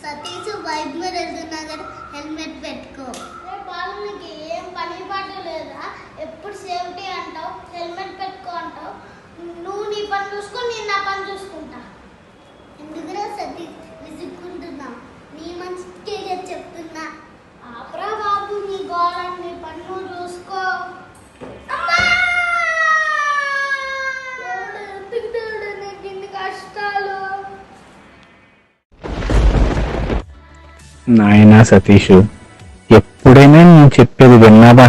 Satish bike మీద వెళ్తున్నా కదా హెల్మెట్ పెట్టుకో. నీకు ఏం పని పాట లేదా? ఎప్పుడు సేఫ్టీ అంటావు, హెల్మెట్ పెట్టుకో అంటావు. నువ్వు నీ పని చూసుకో, నేను నా పని చూసుకుంటా. ఎందుకురా సతీష్ విసుక్కుంటున్నావు? నీ మంచికే చెప్తున్నా. ఆపరా బాబు నీ గోళం, నీ పని నువ్వు చూసుకో. నాయనా సతీష్, ఎప్పుడైనా నేను చెప్పేది విన్నావా?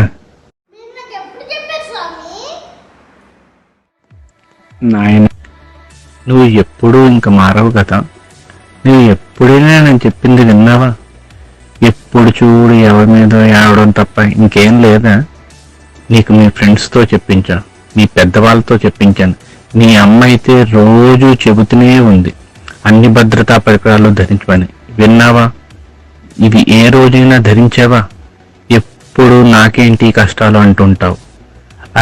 నాయన, నువ్వు ఎప్పుడూ ఇంక మారవు కదా. నువ్వు ఎప్పుడైనా నేను చెప్పింది విన్నావా? ఎప్పుడు చూడు ఎవరి మీద ఏడవడం తప్ప ఇంకేం లేదా? నీకు మీ ఫ్రెండ్స్తో చెప్పించాను, మీ పెద్దవాళ్ళతో చెప్పించాను. నీ అమ్మ అయితే రోజు చెబుతూనే ఉంది అన్ని భద్రతా పరికరాలు ధరించమని. విన్నావా? ఇవి ఏ రోజైనా ధరించావా? ఎప్పుడు నాకేంటి కష్టాలు అంటుంటావు.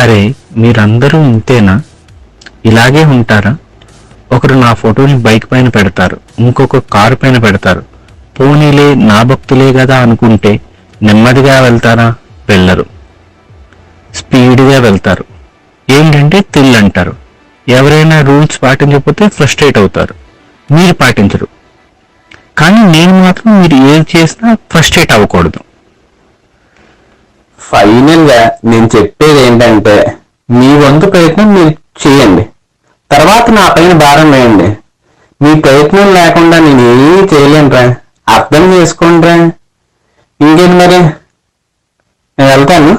అరే, మీరందరూ ఇంతేనా? ఇలాగే ఉంటారా? ఒకరు నా ఫోటోని బైక్ పైన పెడతారు, ఇంకొక కారు పైన పెడతారు. పోనీలే నా భక్తులే కదా అనుకుంటే నెమ్మదిగా వెళ్తారా? వెళ్ళరు, స్పీడ్గా వెళ్తారు. ఏంటంటే థ్రిల్ అంటారు. ఎవరైనా రూల్స్ పాటించకపోతే ఫ్రస్ట్రేట్ అవుతారు. మీరు పాటించరు, కానీ నేను మాత్రం మీరు ఏది చేసినా ఫ్రస్ట్రేట్ అవ్వకూడదు. ఫైనల్ గా నేను చెప్పేది ఏంటంటే, మీ వంతు ప్రయత్నం మీరు చేయండి, తర్వాత నా పైన భారం వేయండి. మీ ప్రయత్నం లేకుండా నేను ఏమీ చేయలేనురా, అర్థం చేసుకోండిరా. ఇంకేంటి మరి, నేను వెళ్తాను.